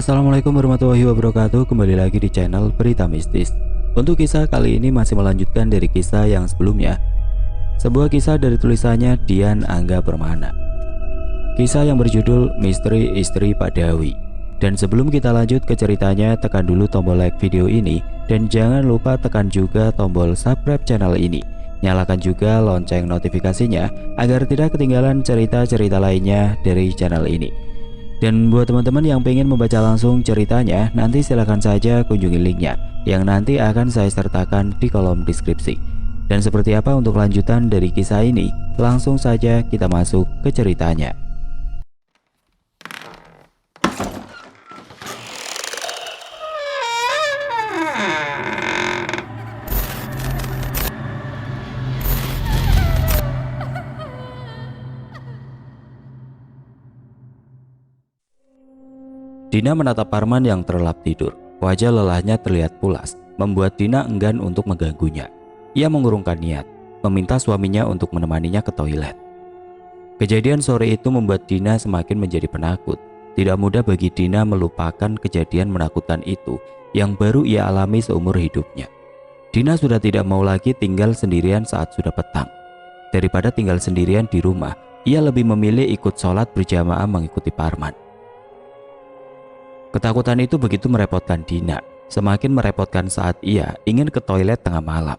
Assalamualaikum warahmatullahi wabarakatuh. Kembali lagi di channel Berita Mistis. Untuk kisah kali ini masih melanjutkan dari kisah yang sebelumnya. Sebuah kisah dari tulisannya Dian Angga Permana. Kisah yang berjudul Misteri Istri Pak Dawi. Dan sebelum kita lanjut ke ceritanya, tekan dulu tombol like video ini dan jangan lupa tekan juga tombol subscribe channel ini. Nyalakan juga lonceng notifikasinya agar tidak ketinggalan cerita-cerita lainnya dari channel ini. Dan buat teman-teman yang pengen membaca langsung ceritanya, nanti silahkan saja kunjungi linknya yang nanti akan saya sertakan di kolom deskripsi. Dan seperti apa untuk lanjutan dari kisah ini, langsung saja kita masuk ke ceritanya. Dina menatap Parman yang terlelap tidur. Wajah lelahnya terlihat pulas, membuat Dina enggan untuk mengganggunya. Ia mengurungkan niat, meminta suaminya untuk menemaninya ke toilet. Kejadian sore itu membuat Dina semakin menjadi penakut. Tidak mudah bagi Dina melupakan kejadian menakutkan itu yang baru ia alami seumur hidupnya. Dina sudah tidak mau lagi tinggal sendirian saat sudah petang. Daripada tinggal sendirian di rumah, ia lebih memilih ikut sholat berjamaah mengikuti Parman. Ketakutan itu begitu merepotkan Dina, semakin merepotkan saat ia ingin ke toilet tengah malam.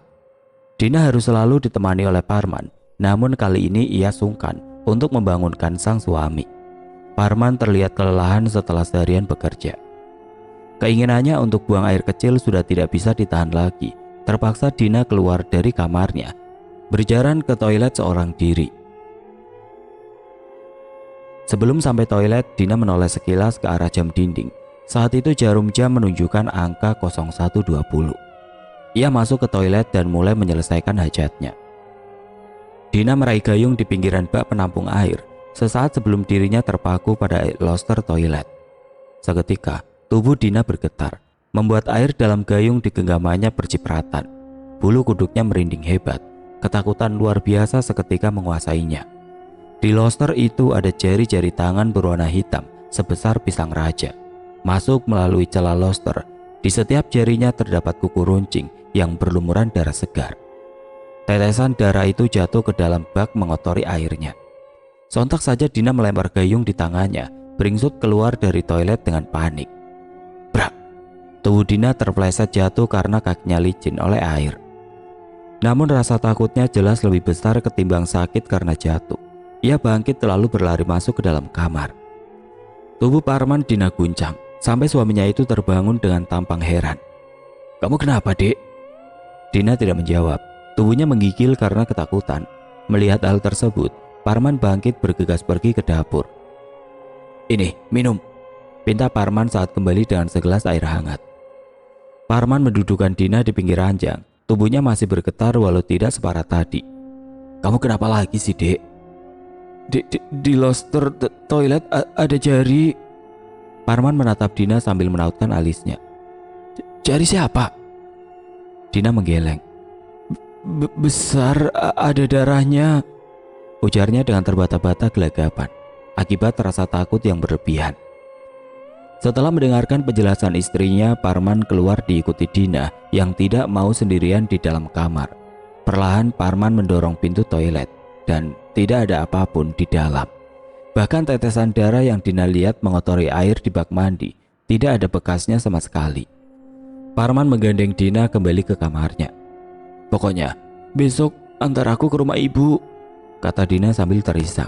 Dina harus selalu ditemani oleh Parman, namun kali ini ia sungkan untuk membangunkan sang suami. Parman terlihat kelelahan setelah seharian bekerja. Keinginannya untuk buang air kecil sudah tidak bisa ditahan lagi. Terpaksa Dina keluar dari kamarnya, berjalan ke toilet seorang diri. Sebelum sampai toilet, Dina menoleh sekilas ke arah jam dinding. Saat itu jarum jam menunjukkan angka 01.20. Ia masuk ke toilet dan mulai menyelesaikan hajatnya. Dina meraih gayung di pinggiran bak penampung air sesaat sebelum dirinya terpaku pada loster toilet. Seketika, tubuh Dina bergetar, membuat air dalam gayung di genggamannya bercipratan. Bulu kuduknya merinding hebat, ketakutan luar biasa seketika menguasainya. Di loster itu ada jari-jari tangan berwarna hitam sebesar pisang raja. Masuk melalui celah loster, di setiap jarinya terdapat kuku runcing yang berlumuran darah segar. Tetesan darah itu jatuh ke dalam bak mengotori airnya. Sontak saja Dina melempar gayung di tangannya, beringsut keluar dari toilet dengan panik. Brak! Tubuh Dina terpeleset jatuh karena kakinya licin oleh air. Namun rasa takutnya jelas lebih besar ketimbang sakit karena jatuh. Ia bangkit lalu berlari masuk ke dalam kamar. Tubuh Parman Dina guncang, sampai suaminya itu terbangun dengan tampang heran. "Kamu kenapa, Dek?" Dina tidak menjawab. Tubuhnya menggigil karena ketakutan. Melihat hal tersebut, Parman bangkit bergegas pergi ke dapur. "Ini, minum," pinta Parman saat kembali dengan segelas air hangat. Parman mendudukkan Dina di pinggir ranjang. Tubuhnya masih bergetar walau tidak separah tadi. "Kamu kenapa lagi sih, Dek?" Di loster toilet ada jari." Parman menatap Dina sambil menautkan alisnya. "Jari siapa?" Dina menggeleng. Besar, ada darahnya," ujarnya dengan terbata-bata gelagapan akibat rasa takut yang berlebihan. Setelah mendengarkan penjelasan istrinya, Parman keluar diikuti Dina yang tidak mau sendirian di dalam kamar. Perlahan Parman mendorong pintu toilet dan tidak ada apapun di dalam. Bahkan tetesan darah yang Dina lihat mengotori air di bak mandi tidak ada bekasnya sama sekali. Parman menggandeng Dina kembali ke kamarnya. "Pokoknya besok antar aku ke rumah ibu," kata Dina sambil terisak.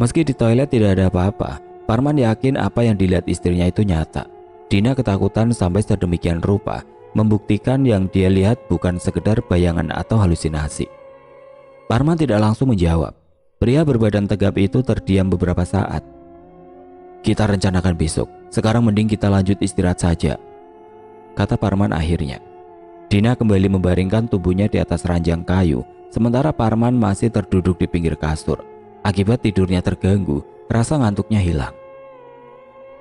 Meski di toilet tidak ada apa-apa, Parman yakin apa yang dilihat istrinya itu nyata. Dina ketakutan sampai sedemikian rupa, membuktikan yang dia lihat bukan sekedar bayangan atau halusinasi. Parman tidak langsung menjawab. Pria berbadan tegap itu terdiam beberapa saat. "Kita rencanakan besok. Sekarang mending kita lanjut istirahat saja," kata Parman akhirnya. Dina kembali membaringkan tubuhnya di atas ranjang kayu, sementara Parman masih terduduk di pinggir kasur. Akibat tidurnya terganggu, rasa ngantuknya hilang.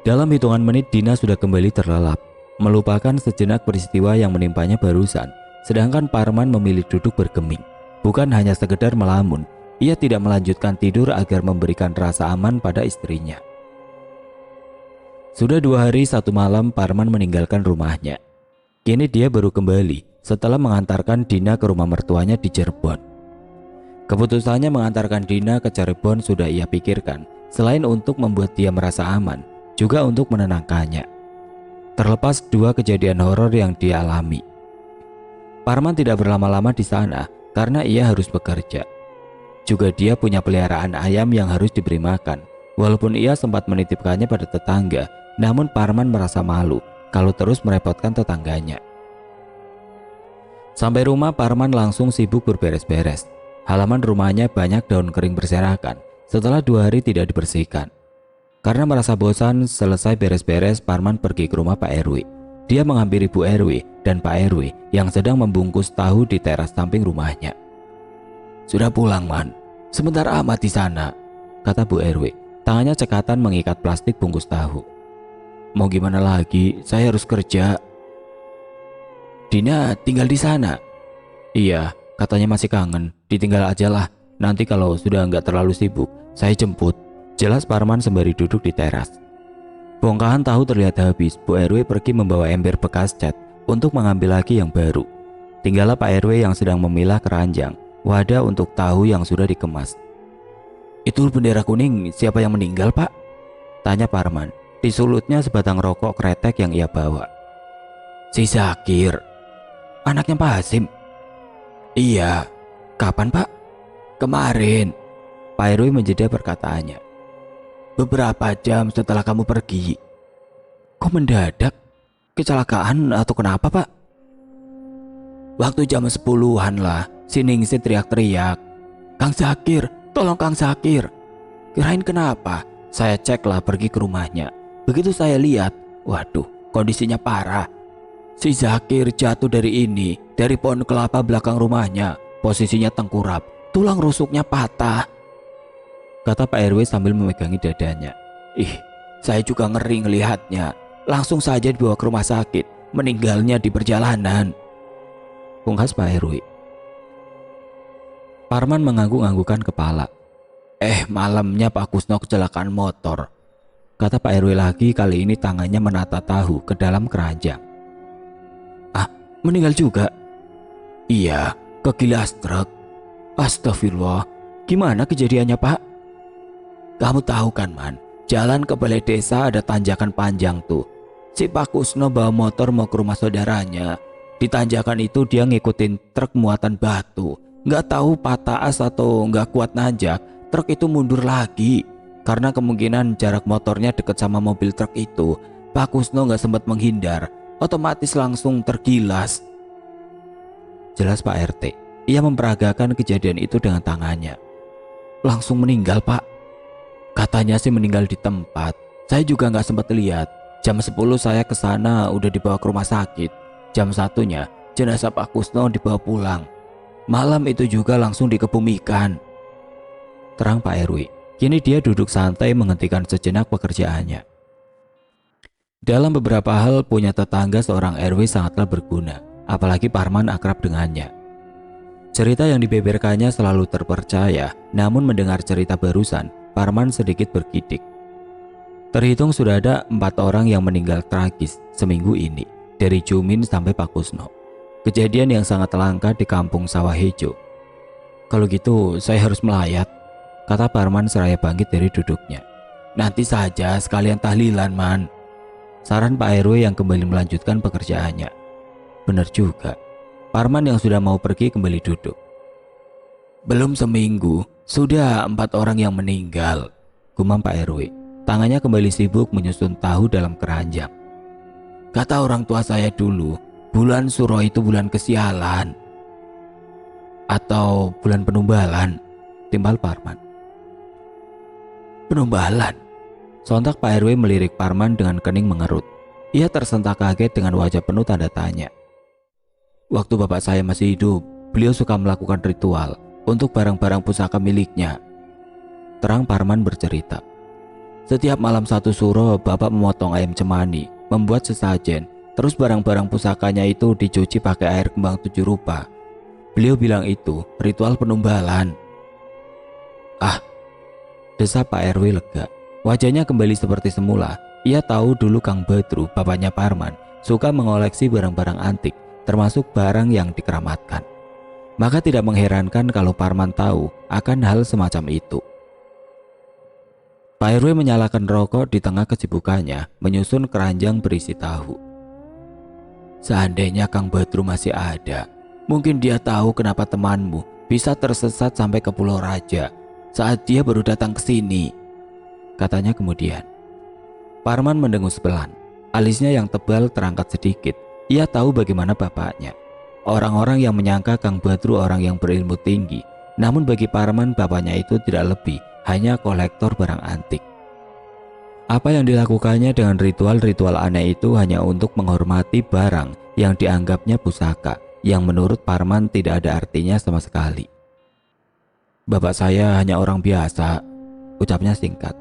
Dalam hitungan menit Dina sudah kembali terlelap, melupakan sejenak peristiwa yang menimpanya barusan, sedangkan Parman memilih duduk bergeming. Bukan hanya sekedar melamun, ia tidak melanjutkan tidur agar memberikan rasa aman pada istrinya. Sudah 2 hari 1 malam Parman meninggalkan rumahnya. Kini dia baru kembali setelah mengantarkan Dina ke rumah mertuanya di Cirebon. Keputusannya mengantarkan Dina ke Cirebon sudah ia pikirkan, selain untuk membuat dia merasa aman, juga untuk menenangkannya. Terlepas 2 kejadian horor yang dia alami. Parman tidak berlama-lama di sana karena ia harus bekerja. Juga dia punya peliharaan ayam yang harus diberi makan. Walaupun ia sempat menitipkannya pada tetangga, namun Parman merasa malu kalau terus merepotkan tetangganya. Sampai rumah Parman langsung sibuk berberes-beres. Halaman rumahnya banyak daun kering berserakan setelah 2 hari tidak dibersihkan. Karena merasa bosan, selesai beres-beres Parman pergi ke rumah Pak RW. Dia menghampiri Bu RW dan Pak RW yang sedang membungkus tahu di teras samping rumahnya. "Sudah pulang, Man? Sebentar amat di sana," kata Bu RW. Tangannya cekatan mengikat plastik bungkus tahu. "Mau gimana lagi, saya harus kerja." "Dina tinggal di sana?" "Iya, katanya masih kangen. Ditinggal aja lah. Nanti kalau sudah nggak terlalu sibuk, saya jemput," jelas Parman sembari duduk di teras. Bongkahan tahu terlihat habis. Bu RW pergi membawa ember bekas cat untuk mengambil lagi yang baru. Tinggallah Pak RW yang sedang memilah keranjang, wadah untuk tahu yang sudah dikemas. "Itu bendera kuning siapa yang meninggal, Pak?" tanya Parman. Disulutnya sebatang rokok kretek yang ia bawa. "Si Zakir, anaknya Pak Hasim." "Iya." "Kapan, Pak?" "Kemarin." Pak RW menjeda perkataannya. "Beberapa jam setelah kamu pergi." "Kok mendadak? Kecelakaan atau kenapa, Pak?" "Waktu jam 10-an lah, si Ningsih teriak-teriak, 'Kang Zakir, tolong Kang Zakir.' Kirain kenapa, saya ceklah pergi ke rumahnya. Begitu saya lihat, waduh, kondisinya parah. Si Zakir jatuh dari pohon kelapa belakang rumahnya. Posisinya tengkurap, tulang rusuknya patah," kata Pak RW sambil memegangi dadanya. "Ih, saya juga ngeri ngelihatnya. Langsung saja dibawa ke rumah sakit, meninggalnya di perjalanan," pungkas Pak RW. Parman mengangguk-anggukan kepala. Malamnya Pak Kusno kecelakaan motor," kata Pak RW lagi, kali ini tangannya menata tahu ke dalam keranjang. "Ah, meninggal juga?" "Iya, kegilas truk." "Astagfirullah, gimana kejadiannya, Pak?" "Kamu tahu kan, Man, jalan ke balai desa ada tanjakan panjang tuh. Si Pak Kusno bawa motor mau ke rumah saudaranya. Di tanjakan itu dia ngikutin truk muatan batu. Nggak tahu patah as atau nggak kuat nanjak, truk itu mundur lagi. Karena kemungkinan jarak motornya deket sama mobil truk itu, Pak Kusno nggak sempat menghindar, otomatis langsung tergilas," jelas Pak RT. Ia memperagakan kejadian itu dengan tangannya. "Langsung meninggal, Pak?" "Katanya sih meninggal di tempat. Saya juga nggak sempat lihat. Jam 10 saya ke sana udah dibawa ke rumah sakit. Jam 1-nya jenazah Pak Kusno dibawa pulang. Malam itu juga langsung dikebumikan," terang Pak RW. Kini dia duduk santai menghentikan sejenak pekerjaannya. Dalam beberapa hal punya tetangga seorang RW sangatlah berguna, apalagi Parman akrab dengannya. Cerita yang dibeberkannya selalu terpercaya, namun mendengar cerita barusan, Parman sedikit bergidik. Terhitung sudah ada 4 orang yang meninggal tragis seminggu ini, dari Jumin sampai Pak Kusno. Kejadian yang sangat langka di kampung Sawah Hejo. "Kalau gitu saya harus melayat," kata Parman seraya bangkit dari duduknya. "Nanti saja sekalian tahlilan, Man," saran Pak RW yang kembali melanjutkan pekerjaannya. Benar juga. Parman yang sudah mau pergi kembali duduk. "Belum seminggu, sudah 4 orang yang meninggal," gumam Pak RW. Tangannya kembali sibuk menyusun tahu dalam keranjang. "Kata orang tua saya dulu, bulan Suro itu bulan kesialan." "Atau bulan penumbalan," timbal Parman. "Penumbalan?" Sontak Pak RW melirik Parman dengan kening mengerut. Ia tersentak kaget dengan wajah penuh tanda tanya. "Waktu bapak saya masih hidup, beliau suka melakukan ritual untuk barang-barang pusaka miliknya," terang Parman bercerita. "Setiap malam 1 Suro, bapak memotong ayam cemani, membuat sesajen, terus barang-barang pusakanya itu dicuci pakai air kembang 7 rupa. Beliau bilang itu ritual penumbalan." "Ah," desa Pak RW lega. Wajahnya kembali seperti semula. Ia tahu dulu Kang Badru, bapaknya Parman, suka mengoleksi barang-barang antik, termasuk barang yang dikeramatkan. Maka tidak mengherankan kalau Parman tahu akan hal semacam itu. Pak RW menyalakan rokok di tengah kesibukannya menyusun keranjang berisi tahu. Seandainya Kang Badru masih ada, mungkin dia tahu kenapa temanmu bisa tersesat sampai ke Pulau Raja saat dia baru datang ke sini, katanya kemudian. Parman mendengus pelan, alisnya yang tebal terangkat sedikit. Ia tahu bagaimana bapaknya. Orang-orang yang menyangka Kang Badru orang yang berilmu tinggi, namun bagi Parman bapaknya itu tidak lebih hanya kolektor barang antik. Apa yang dilakukannya dengan ritual-ritual aneh itu hanya untuk menghormati barang yang dianggapnya pusaka, yang menurut Parman tidak ada artinya sama sekali. Bapak saya hanya orang biasa, ucapnya singkat.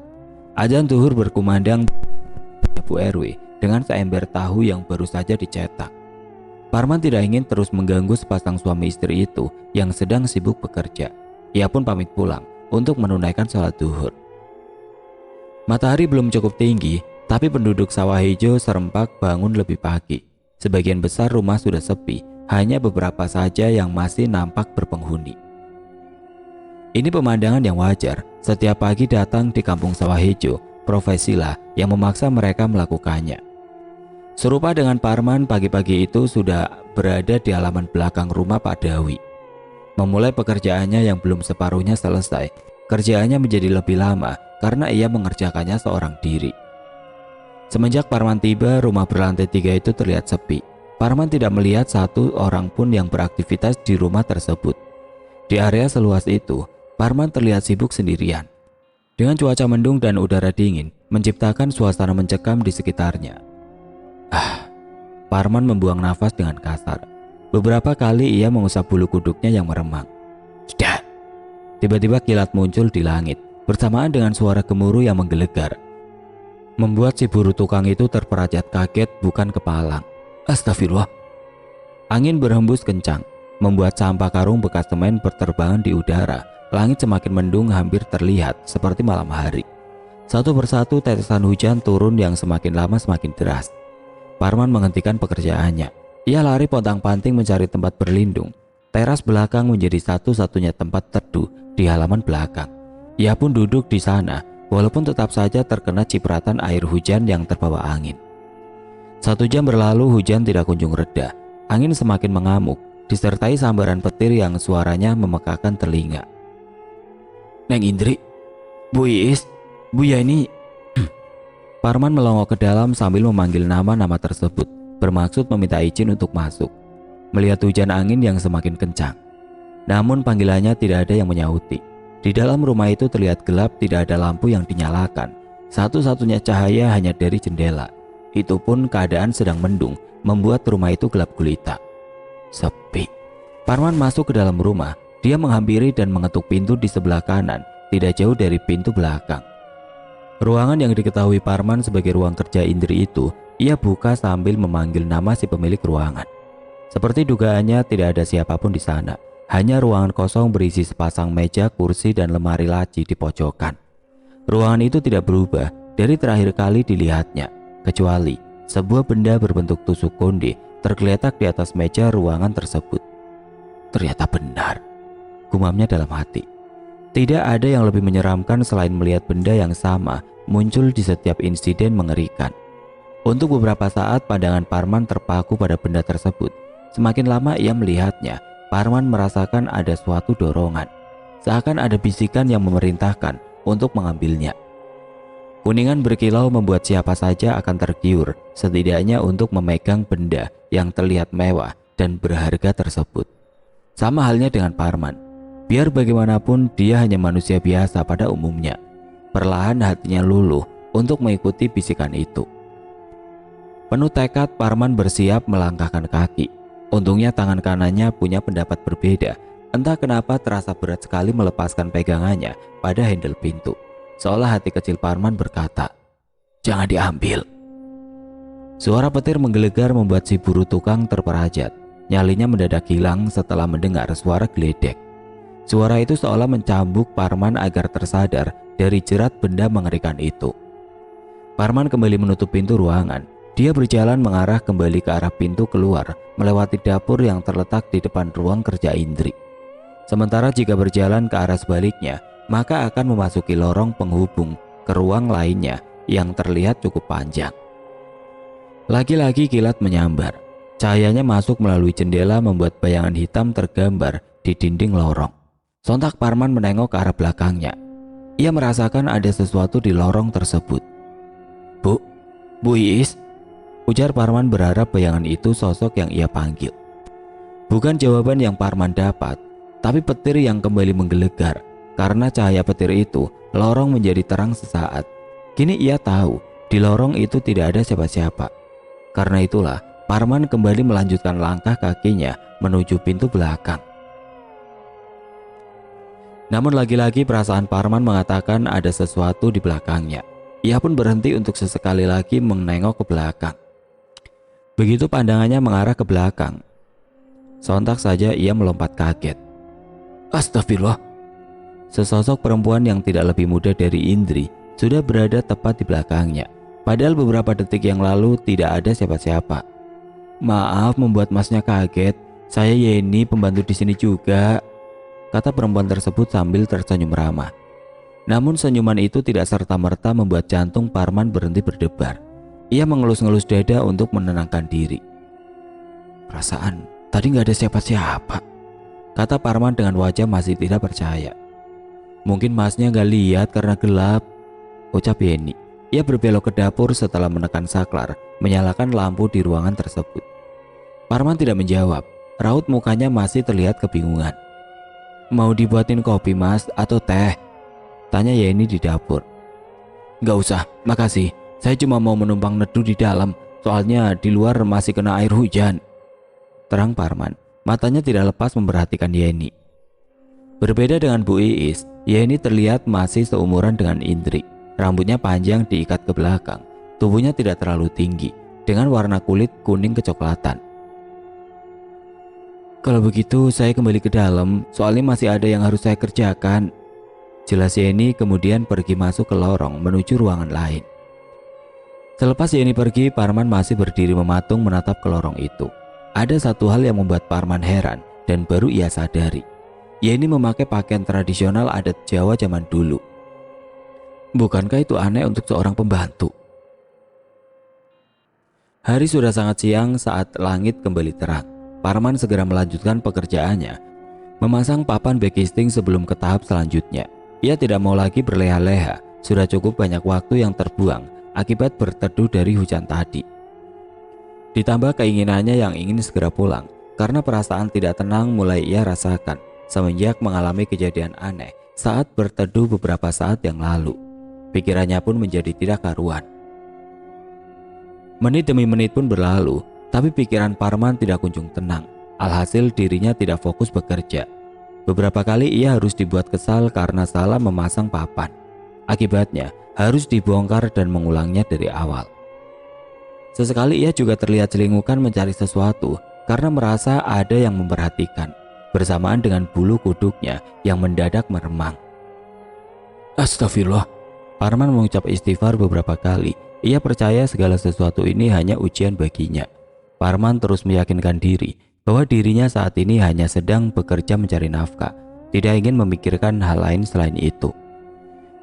Azan zuhur berkumandang Bu RW dengan seember tahu yang baru saja dicetak. Parman tidak ingin terus mengganggu sepasang suami istri itu yang sedang sibuk bekerja. Ia pun pamit pulang untuk menunaikan sholat zuhur. Matahari belum cukup tinggi, tapi penduduk Sawah Hijau serempak bangun lebih pagi. Sebagian besar rumah sudah sepi, hanya beberapa saja yang masih nampak berpenghuni. Ini pemandangan yang wajar. Setiap pagi datang di kampung Sawah Hijau, profesilah yang memaksa mereka melakukannya. Serupa dengan Parman, pagi-pagi itu sudah berada di halaman belakang rumah Pak Dawi. Memulai pekerjaannya yang belum separuhnya selesai, kerjaannya menjadi lebih lama karena ia mengerjakannya seorang diri. Semenjak Parman tiba, rumah berlantai 3 itu terlihat sepi. Parman tidak melihat satu orang pun yang beraktivitas di rumah tersebut. Di area seluas itu, Parman terlihat sibuk sendirian. Dengan cuaca mendung dan udara dingin, menciptakan suasana mencekam di sekitarnya. Parman membuang nafas dengan kasar. Beberapa kali ia mengusap bulu kuduknya yang meremang. Sudah. Tiba-tiba kilat muncul di langit, bersamaan dengan suara gemuruh yang menggelegar. Membuat si buru tukang itu terperajat kaget bukan kepalang. Astagfirullah. Angin berhembus kencang, membuat sampah karung bekas semen berterbangan di udara. Langit semakin mendung, hampir terlihat seperti malam hari. Satu persatu tetesan hujan turun yang semakin lama semakin deras. Parman menghentikan pekerjaannya. Ia lari pontang-panting mencari tempat berlindung. Teras belakang menjadi satu-satunya tempat teduh di halaman belakang. Ia pun duduk di sana, walaupun tetap saja terkena cipratan air hujan yang terbawa angin. 1 jam berlalu, hujan tidak kunjung reda. Angin semakin mengamuk, disertai sambaran petir yang suaranya memekakan telinga. Neng Indri, Bu Iis, Bu Yani. Parman melongok ke dalam sambil memanggil nama-nama tersebut, bermaksud meminta izin untuk masuk. Melihat hujan angin yang semakin kencang, namun panggilannya tidak ada yang menyauti. Di dalam rumah itu terlihat gelap, tidak ada lampu yang dinyalakan. Satu-satunya cahaya hanya dari jendela. Itu pun keadaan sedang mendung, membuat rumah itu gelap gulita. Sepi. Parman masuk ke dalam rumah. Dia menghampiri dan mengetuk pintu di sebelah kanan, tidak jauh dari pintu belakang. Ruangan yang diketahui Parman sebagai ruang kerja Indri itu, ia buka sambil memanggil nama si pemilik ruangan. Seperti dugaannya, tidak ada siapapun di sana. Hanya ruangan kosong berisi sepasang meja, kursi, dan lemari laci di pojokan. Ruangan itu tidak berubah dari terakhir kali dilihatnya, kecuali sebuah benda berbentuk tusuk konde tergeletak di atas meja ruangan tersebut. Ternyata benar, gumamnya dalam hati. Tidak ada yang lebih menyeramkan selain melihat benda yang sama muncul di setiap insiden mengerikan. Untuk beberapa saat pandangan Parman terpaku pada benda tersebut. Semakin lama ia melihatnya, Parman merasakan ada suatu dorongan. Seakan ada bisikan yang memerintahkan untuk mengambilnya. Kuningan berkilau membuat siapa saja akan tergiur, setidaknya untuk memegang benda yang terlihat mewah dan berharga tersebut. Sama halnya dengan Parman. Biar bagaimanapun dia hanya manusia biasa pada umumnya. Perlahan hatinya luluh untuk mengikuti bisikan itu. Penuh tekad, Parman bersiap melangkahkan kaki. Untungnya tangan kanannya punya pendapat berbeda. Entah kenapa terasa berat sekali melepaskan pegangannya pada handle pintu. Seolah hati kecil Parman berkata, "Jangan diambil." Suara petir menggelegar membuat si buru tukang terperajat. Nyalinya mendadak hilang setelah mendengar suara geledek. Suara itu seolah mencambuk Parman agar tersadar dari jerat benda mengerikan itu. Parman kembali menutup pintu ruangan. Dia berjalan mengarah kembali ke arah pintu keluar, melewati dapur yang terletak di depan ruang kerja Indri. Sementara jika berjalan ke arah sebaliknya, maka akan memasuki lorong penghubung ke ruang lainnya yang terlihat cukup panjang. Lagi-lagi kilat menyambar. Cahayanya masuk melalui jendela membuat bayangan hitam tergambar di dinding lorong. Sontak Parman menengok ke arah belakangnya. Ia merasakan ada sesuatu di lorong tersebut. Bu Iis, ujar Parman berharap bayangan itu sosok yang ia panggil. Bukan jawaban yang Parman dapat, tapi petir yang kembali menggelegar. Karena cahaya petir itu, lorong menjadi terang sesaat. Kini ia tahu di lorong itu tidak ada siapa-siapa. Karena itulah Parman kembali melanjutkan langkah kakinya menuju pintu belakang. Namun lagi-lagi perasaan Parman mengatakan ada sesuatu di belakangnya. Ia pun berhenti untuk sesekali lagi menengok ke belakang. Begitu pandangannya mengarah ke belakang, sontak saja ia melompat kaget. Astagfirullah. Sesosok perempuan yang tidak lebih muda dari Indri sudah berada tepat di belakangnya. Padahal beberapa detik yang lalu tidak ada siapa-siapa. Maaf membuat masnya kaget. Saya Yeni, pembantu di sini juga, kata perempuan tersebut sambil tersenyum ramah. Namun senyuman itu tidak serta-merta membuat jantung Parman berhenti berdebar. Ia mengelus-ngelus dada untuk menenangkan diri. Perasaan tadi nggak ada siapa-siapa, kata Parman dengan wajah masih tidak percaya. Mungkin masnya nggak lihat karena gelap, ucap Yeni. Ia berbelok ke dapur setelah menekan saklar, menyalakan lampu di ruangan tersebut. Parman tidak menjawab. Raut mukanya masih terlihat kebingungan. Mau dibuatin kopi mas atau teh? Tanya Yeni di dapur. Gak usah, makasih. Saya cuma mau menumpang neduh di dalam. Soalnya di luar masih kena air hujan, terang Parman. Matanya tidak lepas memperhatikan Yeni. Berbeda dengan Bu Iis, Yeni terlihat masih seumuran dengan Indri. Rambutnya panjang diikat ke belakang. Tubuhnya tidak terlalu tinggi, dengan warna kulit kuning kecoklatan. Kalau begitu saya kembali ke dalam, soalnya masih ada yang harus saya kerjakan, jelas Yeni, kemudian pergi masuk ke lorong menuju ruangan lain. Selepas Yeni pergi, Parman masih berdiri mematung menatap ke lorong itu. Ada satu hal yang membuat Parman heran dan baru ia sadari. Yeni memakai pakaian tradisional adat Jawa zaman dulu. Bukankah itu aneh untuk seorang pembantu? Hari sudah sangat siang saat langit kembali terang. Parman segera melanjutkan pekerjaannya, memasang papan backcasting sebelum ke tahap selanjutnya. Ia tidak mau lagi berleha-leha, sudah cukup banyak waktu yang terbuang akibat berteduh dari hujan tadi. Ditambah keinginannya yang ingin segera pulang, karena perasaan tidak tenang mulai ia rasakan semenjak mengalami kejadian aneh saat berteduh beberapa saat yang lalu. Pikirannya pun menjadi tidak karuan. Menit demi menit pun berlalu, tapi pikiran Parman tidak kunjung tenang. Alhasil dirinya tidak fokus bekerja. Beberapa kali ia harus dibuat kesal karena salah memasang papan. Akibatnya harus dibongkar dan mengulangnya dari awal. Sesekali ia juga terlihat celingukan mencari sesuatu karena merasa ada yang memperhatikan, bersamaan dengan bulu kuduknya yang mendadak meremang. Astagfirullah. Parman mengucap istighfar beberapa kali. Ia percaya segala sesuatu ini hanya ujian baginya. Parman terus meyakinkan diri bahwa dirinya saat ini hanya sedang bekerja mencari nafkah, tidak ingin memikirkan hal lain selain itu.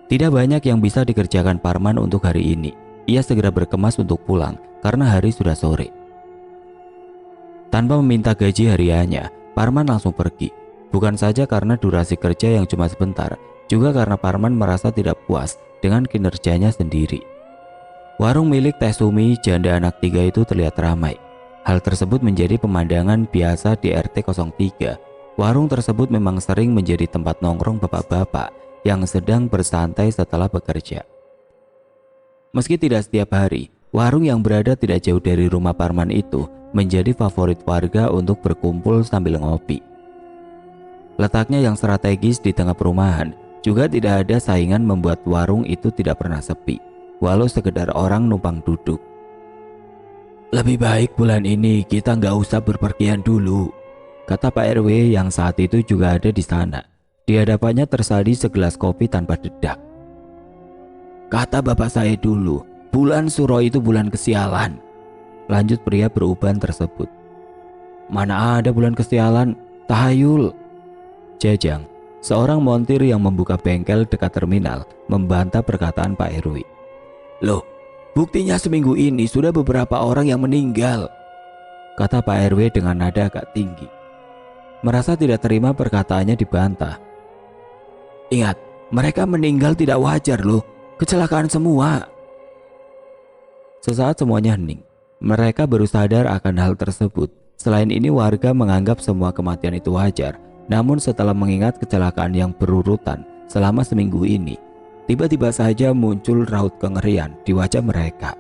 Tidak banyak yang bisa dikerjakan Parman untuk hari ini. Ia segera berkemas untuk pulang karena hari sudah sore. Tanpa meminta gaji hariannya, Parman langsung pergi. Bukan saja karena durasi kerja yang cuma sebentar, juga karena Parman merasa tidak puas dengan kinerjanya sendiri. Warung milik Teh Sumi, janda anak 3 itu terlihat ramai. Hal tersebut menjadi pemandangan biasa di RT 03. Warung tersebut memang sering menjadi tempat nongkrong bapak-bapak yang sedang bersantai setelah bekerja. Meski tidak setiap hari, warung yang berada tidak jauh dari rumah Parman itu menjadi favorit warga untuk berkumpul sambil ngopi. Letaknya yang strategis di tengah perumahan juga tidak ada saingan membuat warung itu tidak pernah sepi, walau sekedar orang numpang duduk. Lebih baik bulan ini kita nggak usah berpergian dulu, kata Pak RW yang saat itu juga ada di sana. Di hadapannya tersaji segelas kopi tanpa dedak. Kata bapak saya dulu, bulan Suro itu bulan kesialan. Lanjut pria beruban tersebut. Mana ada bulan kesialan, tahayul. Jajang, seorang montir yang membuka bengkel dekat terminal, membantah perkataan Pak RW. Loh, buktinya seminggu ini sudah beberapa orang yang meninggal, kata Pak RW dengan nada agak tinggi. Merasa tidak terima perkataannya dibantah. Ingat, mereka meninggal tidak wajar loh, kecelakaan semua. Sesaat semuanya hening. Mereka baru sadar akan hal tersebut. Selain ini warga menganggap semua kematian itu wajar. Namun setelah mengingat kecelakaan yang berurutan selama seminggu ini, tiba-tiba saja muncul raut kengerian di wajah mereka.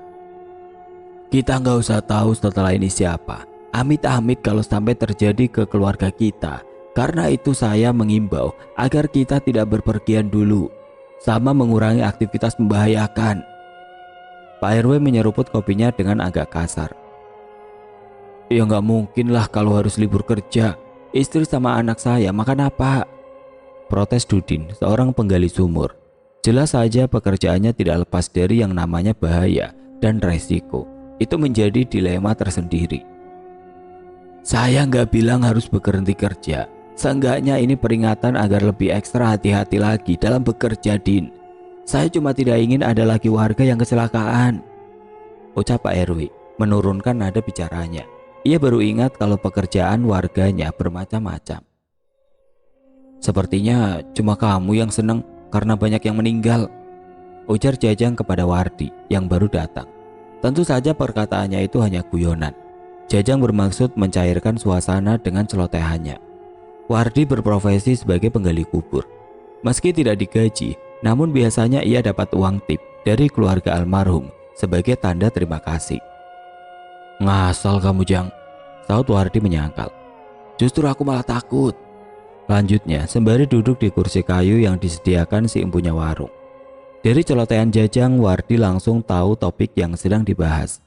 Kita nggak usah tahu setelah ini siapa. Amit-amit kalau sampai terjadi ke keluarga kita. Karena itu saya mengimbau agar kita tidak berpergian dulu, sama mengurangi aktivitas membahayakan. Pak RW menyeruput kopinya dengan agak kasar. Ya nggak mungkin lah kalau harus libur kerja. Istri sama anak saya makan apa? Protes Dudin, seorang penggali sumur. Jelas saja pekerjaannya tidak lepas dari yang namanya bahaya dan resiko. Itu menjadi dilema tersendiri. Saya nggak bilang harus berhenti kerja. Seenggaknya ini peringatan agar lebih ekstra hati-hati lagi dalam bekerja, Din. Saya cuma tidak ingin ada lagi warga yang kecelakaan, ucap Pak RW menurunkan nada bicaranya. Ia baru ingat kalau pekerjaan warganya bermacam-macam. Sepertinya cuma kamu yang senang karena banyak yang meninggal, ujar Jajang kepada Wardi yang baru datang. Tentu saja perkataannya itu hanya guyonan. Jajang bermaksud mencairkan suasana dengan celotehannya. Wardi berprofesi sebagai penggali kubur. Meski tidak digaji, namun biasanya ia dapat uang tip dari keluarga almarhum sebagai tanda terima kasih. Ngasal kamu, Jang, saut Wardi menyangkal. Justru aku malah takut, lanjutnya sembari duduk di kursi kayu yang disediakan si empunya warung. Dari celotehan Jajang, Wardi langsung tahu topik yang sedang dibahas.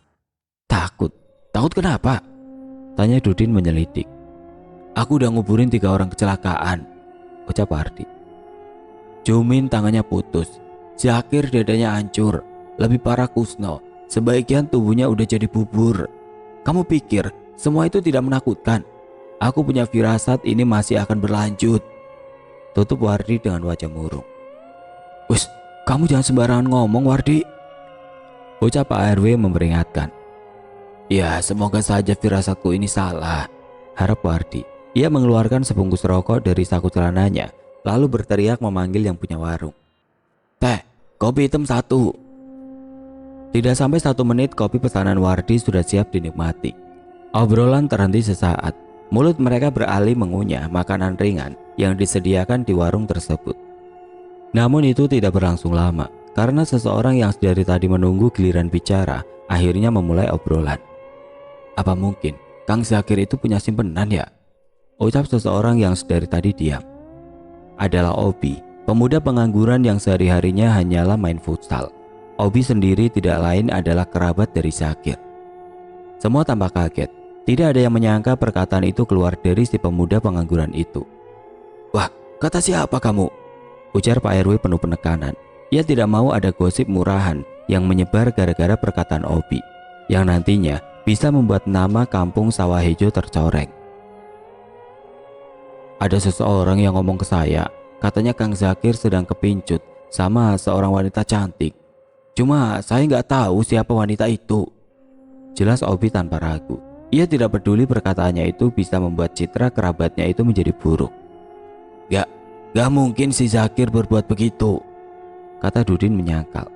Takut? Takut kenapa? Tanya Dudin menyelidik. Aku udah nguburin 3 orang kecelakaan, ucap Wardi. Jumin tangannya putus, Zakir dadanya hancur, lebih parah Kusno, sebagian tubuhnya udah jadi bubur. Kamu pikir semua itu tidak menakutkan? Aku punya firasat ini masih akan berlanjut, tutup Wardi dengan wajah murung. Wis, kamu jangan sembarangan ngomong, Wardi, ucap Pak RW memperingatkan. Ya, semoga saja firasatku ini salah, harap Wardi. Ia mengeluarkan sebungkus rokok dari saku celananya, lalu berteriak memanggil yang punya warung. Teh, kopi hitam 1. Tidak sampai 1 menit kopi pesanan Wardi sudah siap dinikmati. Obrolan terhenti sesaat. Mulut mereka beralih mengunyah makanan ringan yang disediakan di warung tersebut. Namun itu tidak berlangsung lama, karena seseorang yang dari tadi menunggu giliran bicara akhirnya memulai obrolan. Apa mungkin Kang Zakir itu punya simpenan ya? Ucap seseorang yang dari tadi diam. Adalah Obi, pemuda pengangguran yang sehari-harinya hanyalah main futsal. Obi sendiri tidak lain adalah kerabat dari Zakir. Semua tampak kaget. Tidak ada yang menyangka perkataan itu keluar dari si pemuda pengangguran itu. Wah, kata siapa kamu? Ujar Pak RW penuh penekanan. Ia tidak mau ada gosip murahan yang menyebar gara-gara perkataan Obi, yang nantinya bisa membuat nama kampung Sawah Hijau tercoreng. Ada seseorang yang ngomong ke saya, katanya Kang Zakir sedang kepincut sama seorang wanita cantik. Cuma saya nggak tahu siapa wanita itu, jelas Obi tanpa ragu. Ia tidak peduli perkataannya itu bisa membuat citra kerabatnya itu menjadi buruk. Gak mungkin si Zakir berbuat begitu, kata Dudin menyangkal.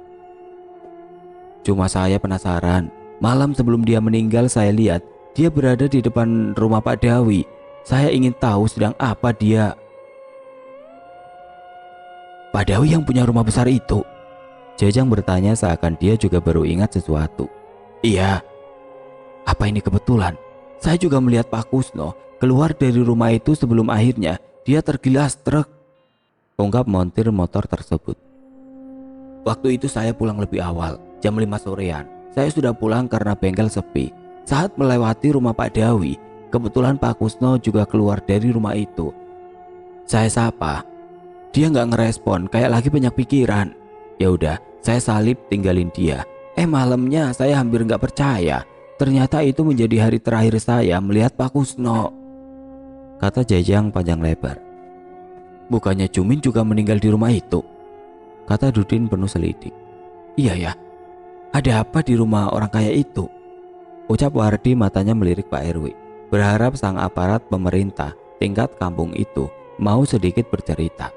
Cuma saya penasaran. Malam sebelum dia meninggal saya lihat dia berada di depan rumah Pak Dawi. Saya ingin tahu sedang apa dia. Pak Dawi yang punya rumah besar itu? Jajang bertanya seakan dia juga baru ingat sesuatu. Iya. Apa ini kebetulan? Saya juga melihat Pak Kusno keluar dari rumah itu sebelum akhirnya dia tergilas truk, ungkap montir motor tersebut. Waktu itu saya pulang lebih awal, jam 5 sorean. Saya sudah pulang karena bengkel sepi. Saat melewati rumah Pak Dawi, kebetulan Pak Kusno juga keluar dari rumah itu. Saya sapa. Dia nggak ngerespon, kayak lagi banyak pikiran. Ya udah, saya salip tinggalin dia. Malamnya saya hampir nggak percaya. Ternyata itu menjadi hari terakhir saya melihat Pak Kusno, kata Jajang panjang lebar. Bukannya Cumin juga meninggal di rumah itu? Kata Dudin penuh selidik. Iya ya, ada apa di rumah orang kaya itu? Ucap Wardi matanya melirik Pak RW, berharap sang aparat pemerintah tingkat kampung itu mau sedikit bercerita.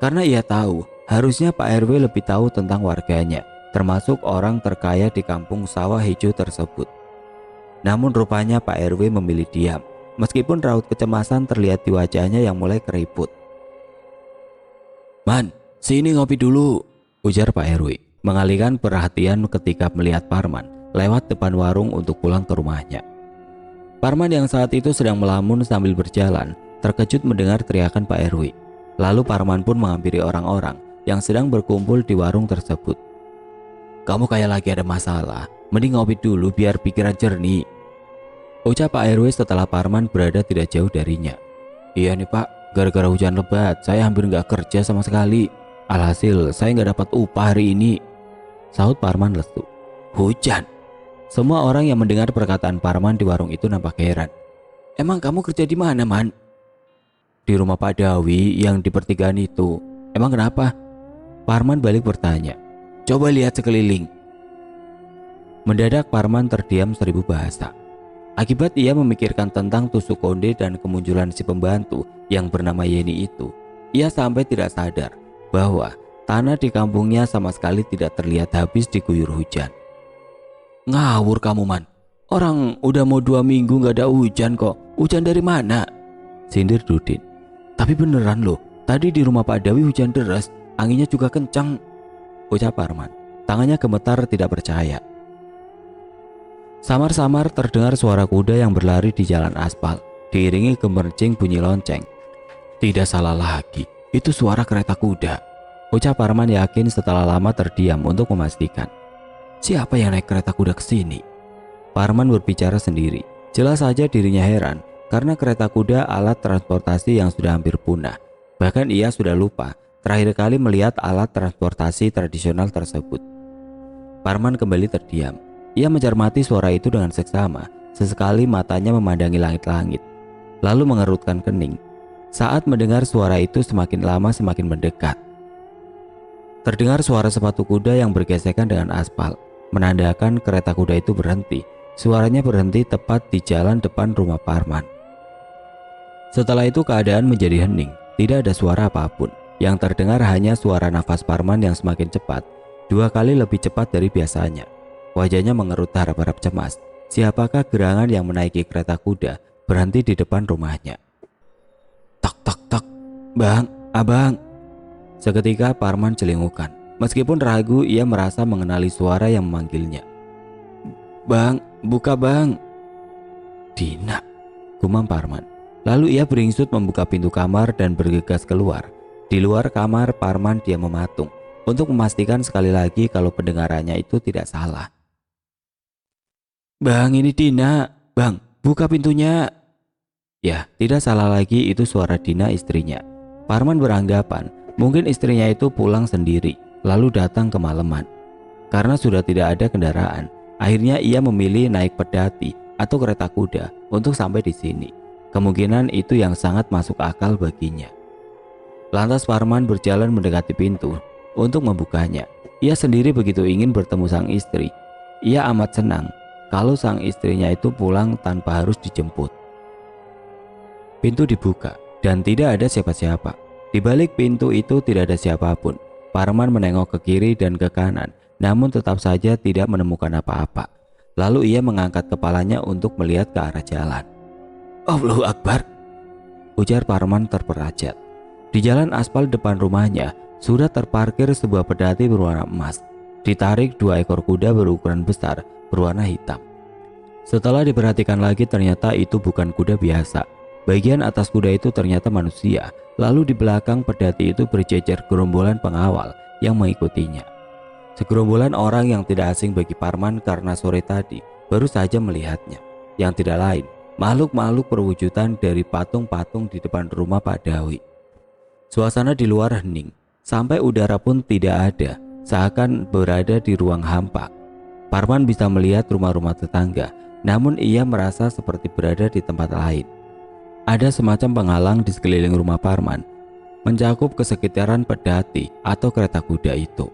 Karena ia tahu harusnya Pak RW lebih tahu tentang warganya, termasuk orang terkaya di kampung sawah hijau tersebut. Namun rupanya Pak RW memilih diam, meskipun raut kecemasan terlihat di wajahnya yang mulai keriput. Man, sini ngopi dulu, ujar Pak RW, mengalihkan perhatian ketika melihat Parman lewat depan warung untuk pulang ke rumahnya. Parman yang saat itu sedang melamun sambil berjalan, terkejut mendengar teriakan Pak RW. Lalu Parman pun menghampiri orang-orang yang sedang berkumpul di warung tersebut. Kamu kayak lagi ada masalah, mending ngopi dulu biar pikiran jernih, ucap Pak RW setelah Parman berada tidak jauh darinya. Iya nih Pak, gara-gara hujan lebat saya hampir nggak kerja sama sekali. Alhasil saya nggak dapat upah hari ini, sahut Parman lesu. Hujan? Semua orang yang mendengar perkataan Parman di warung itu nampak heran. Emang kamu kerja di mana, Man? Di rumah Pak Dawi yang di pertigaan itu. Emang kenapa? Parman balik bertanya. Coba lihat sekeliling. Mendadak Parman terdiam 1000 bahasa. Akibat ia memikirkan tentang tusuk konde dan kemunculan si pembantu yang bernama Yeni itu, ia sampai tidak sadar bahwa tanah di kampungnya sama sekali tidak terlihat habis diguyur hujan. Ngawur kamu, Man. Orang udah mau 2 minggu gak ada hujan kok. Hujan dari mana? Sindir Dudin. Tapi beneran loh, tadi di rumah Pak Dawi hujan deras, anginnya juga kencang, ucap Parman. Tangannya gemetar tidak percaya. Samar-samar terdengar suara kuda yang berlari di jalan aspal, diiringi gemercing bunyi lonceng. Tidak salah lagi, itu suara kereta kuda, ucap Parman yakin setelah lama terdiam untuk memastikan. Siapa yang naik kereta kuda ke sini? Parman berbicara sendiri. Jelas saja dirinya heran karena kereta kuda alat transportasi yang sudah hampir punah. Bahkan ia sudah lupa terakhir kali melihat alat transportasi tradisional tersebut. Parman kembali terdiam. Ia mencermati suara itu dengan seksama. Sesekali matanya memandangi langit-langit, lalu mengerutkan kening saat mendengar suara itu semakin lama semakin mendekat. Terdengar suara sepatu kuda yang bergesekan dengan aspal, menandakan kereta kuda itu berhenti. Suaranya berhenti tepat di jalan depan rumah Parman. Setelah itu keadaan menjadi hening, tidak ada suara apapun. Yang terdengar hanya suara nafas Parman yang semakin cepat, 2 kali lebih cepat dari biasanya. Wajahnya mengerut harap-harap cemas. Siapakah gerangan yang menaiki kereta kuda berhenti di depan rumahnya? Tak tak tak, Bang, Abang. Seketika Parman celingukan. Meskipun ragu, ia merasa mengenali suara yang memanggilnya. Bang, buka Bang. Dina, gumam Parman. Lalu ia beringsut membuka pintu kamar dan bergegas keluar. Di luar kamar, Parman diam mematung untuk memastikan sekali lagi kalau pendengarannya itu tidak salah. Bang, ini Dina. Bang, buka pintunya. Ya, tidak salah lagi, itu suara Dina, istrinya. Parman beranggapan mungkin istrinya itu pulang sendiri lalu datang kemalaman. Karena sudah tidak ada kendaraan, akhirnya ia memilih naik pedati atau kereta kuda untuk sampai di sini. Kemungkinan itu yang sangat masuk akal baginya. Lantas Parman berjalan mendekati pintu untuk membukanya. Ia sendiri begitu ingin bertemu sang istri. Ia amat senang kalau sang istrinya itu pulang tanpa harus dijemput. Pintu dibuka dan tidak ada siapa-siapa. Di balik pintu itu tidak ada siapapun. Parman menengok ke kiri dan ke kanan, namun tetap saja tidak menemukan apa-apa. Lalu ia mengangkat kepalanya untuk melihat ke arah jalan. Allahu Akbar, ujar Parman terperajat. Di jalan aspal depan rumahnya sudah terparkir sebuah pedati berwarna emas. Ditarik 2 ekor kuda berukuran besar berwarna hitam. Setelah diperhatikan lagi, ternyata itu bukan kuda biasa. Bagian atas kuda itu ternyata manusia. Lalu di belakang pedati itu berjejer gerombolan pengawal yang mengikutinya. Segerombolan orang yang tidak asing bagi Parman karena sore tadi baru saja melihatnya. Yang tidak lain, makhluk-makhluk perwujudan dari patung-patung di depan rumah Pak Dawi. Suasana di luar hening, sampai udara pun tidak ada. seakan berada di ruang hampa. Parman bisa melihat rumah-rumah tetangga, namun ia merasa seperti berada di tempat lain. Ada semacam penghalang di sekeliling rumah Parman, mencakup kesekitaran pedati atau kereta kuda itu.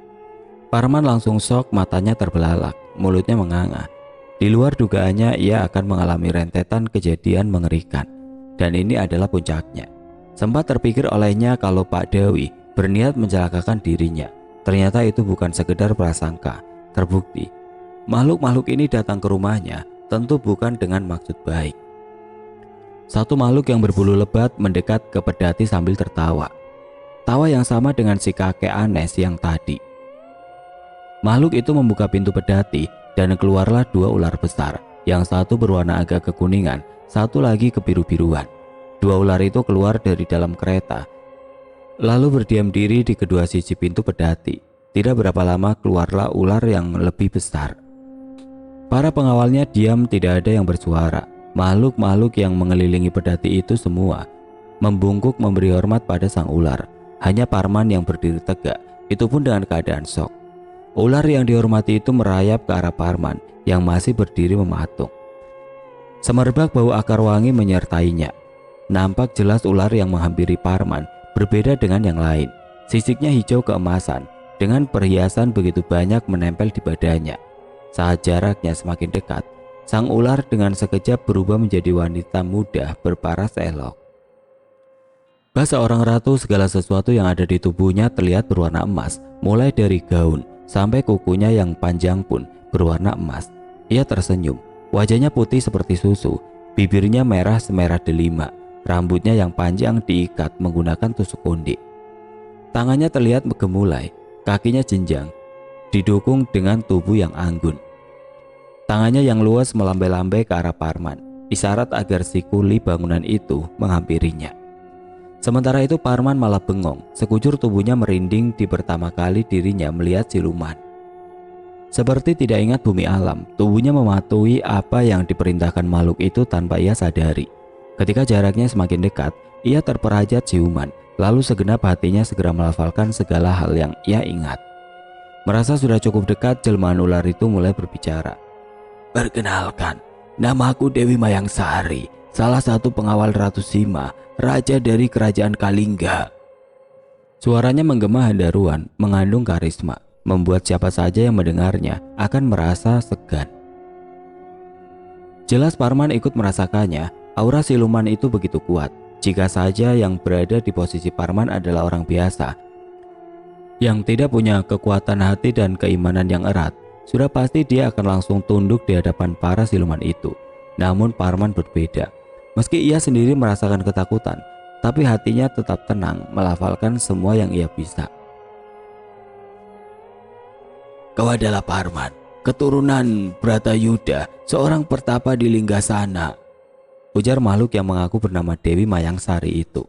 Parman langsung shock, matanya terbelalak, mulutnya menganga. Di luar dugaannya ia akan mengalami rentetan kejadian mengerikan, dan ini adalah puncaknya. Sempat terpikir olehnya kalau Pak Dewi berniat mencelakakan dirinya. Ternyata itu bukan sekedar prasangka. Terbukti makhluk-makhluk ini datang ke rumahnya tentu bukan dengan maksud baik. Satu makhluk yang berbulu lebat mendekat ke pedati sambil tertawa. Tawa yang sama dengan si kakek aneh siang tadi. Makhluk itu membuka pintu pedati dan keluarlah dua ular besar. Yang satu berwarna agak kekuningan, satu lagi kebiru-biruan. Dua ular itu keluar dari dalam kereta, lalu berdiam diri di kedua sisi pintu pedati. Tidak berapa lama keluarlah ular yang lebih besar. Para pengawalnya diam, tidak ada yang bersuara. Makhluk-makhluk yang mengelilingi pedati itu semua membungkuk memberi hormat pada sang ular. Hanya Parman yang berdiri tegak, itu pun dengan keadaan shock. Ular yang dihormati itu merayap ke arah Parman yang masih berdiri mematung. Semerbak bau akar wangi menyertainya. Nampak jelas ular yang menghampiri Parman berbeda dengan yang lain. Sisiknya hijau keemasan dengan perhiasan begitu banyak menempel di badannya. Saat jaraknya semakin dekat, sang ular dengan sekejap berubah menjadi wanita muda berparas elok. Bak seorang ratu, segala sesuatu yang ada di tubuhnya terlihat berwarna emas, mulai dari gaun sampai kukunya yang panjang pun berwarna emas. Ia tersenyum, wajahnya putih seperti susu, bibirnya merah semerah delima, rambutnya yang panjang diikat menggunakan tusuk konde. Tangannya terlihat gemulai, kakinya jenjang, didukung dengan tubuh yang anggun. Tangannya yang luas melambai-lambai ke arah Parman, isyarat agar si kuli bangunan itu menghampirinya. Sementara itu Parman malah bengong, sekujur tubuhnya merinding di pertama kali dirinya melihat siluman. Seperti tidak ingat bumi alam, tubuhnya mematuhi apa yang diperintahkan makhluk itu tanpa ia sadari. Ketika jaraknya semakin dekat, ia terperajat siuman, lalu segenap hatinya segera melafalkan segala hal yang ia ingat. Merasa sudah cukup dekat, jelmaan ular itu mulai berbicara. "Perkenalkan, namaku Dewi Mayangsari, salah satu pengawal Ratu Sima, raja dari kerajaan Kalingga." Suaranya menggema handaruan, mengandung karisma, membuat siapa saja yang mendengarnya akan merasa segan. Jelas Parman ikut merasakannya, aura siluman itu begitu kuat. Jika saja yang berada di posisi Parman adalah orang biasa, yang tidak punya kekuatan hati dan keimanan yang erat, sudah pasti dia akan langsung tunduk di hadapan para siluman itu. Namun Parman berbeda. Meski ia sendiri merasakan ketakutan, tapi hatinya tetap tenang melafalkan semua yang ia bisa. "Kau adalah Parman, keturunan Bratayuda, seorang pertapa di Linggasana," ujar makhluk yang mengaku bernama Dewi Mayangsari itu.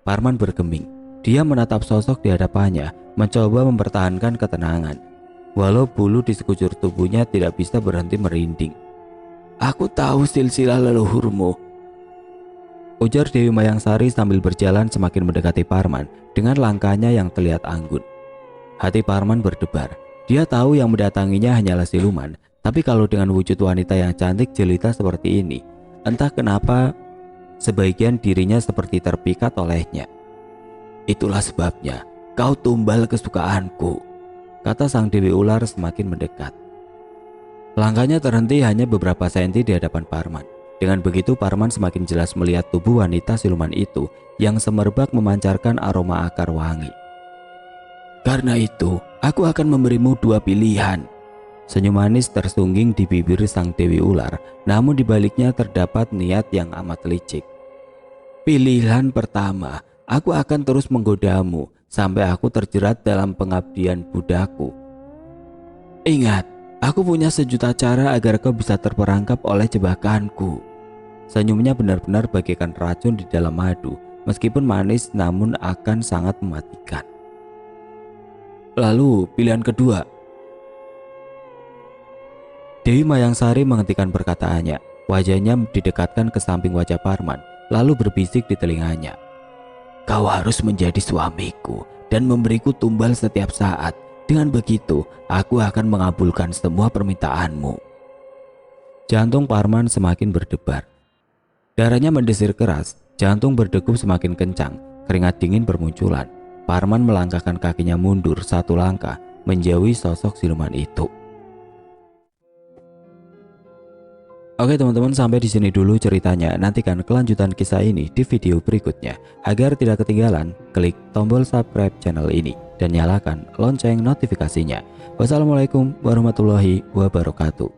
Parman bergeming. Dia menatap sosok di hadapannya, mencoba mempertahankan ketenangan, walau bulu di sekujur tubuhnya tidak bisa berhenti merinding. "Aku tahu silsilah leluhurmu," ujar Dewi Mayangsari sambil berjalan semakin mendekati Parman dengan langkahnya yang terlihat anggun. Hati Parman berdebar. Dia tahu yang mendatanginya hanyalah siluman, tapi kalau dengan wujud wanita yang cantik jelita seperti ini, entah kenapa sebagian dirinya seperti terpikat olehnya. "Itulah sebabnya kau tumbal kesukaanku," kata sang Dewi Ular semakin mendekat. Langkahnya terhenti hanya beberapa senti di hadapan Parman. Dengan begitu Parman semakin jelas melihat tubuh wanita siluman itu yang semerbak memancarkan aroma akar wangi. "Karena itu, aku akan memberimu dua pilihan." Senyum manis tersungging di bibir sang Dewi Ular, namun di baliknya terdapat niat yang amat licik. "Pilihan pertama, aku akan terus menggodamu sampai aku terjerat dalam pengabdian budaku. Ingat, aku punya sejuta cara agar kau bisa terperangkap oleh jebakanku." Senyumnya benar-benar bagaikan racun di dalam madu, meskipun manis namun akan sangat mematikan. "Lalu pilihan kedua?" Dewi Mayangsari menghentikan perkataannya. Wajahnya didekatkan ke samping wajah Parman, lalu berbisik di telinganya. "Kau harus menjadi suamiku dan memberiku tumbal setiap saat. Dengan begitu, aku akan mengabulkan semua permintaanmu. Jantung Parman semakin berdebar. Darahnya mendesir keras, jantung berdegup semakin kencang, keringat dingin bermunculan. Parman melangkahkan kakinya mundur satu langkah, menjauhi sosok siluman itu. Oke teman-teman, sampai di sini dulu ceritanya. Nantikan kelanjutan kisah ini di video berikutnya. Agar tidak ketinggalan, klik tombol subscribe channel ini dan nyalakan lonceng notifikasinya. Wassalamualaikum warahmatullahi wabarakatuh.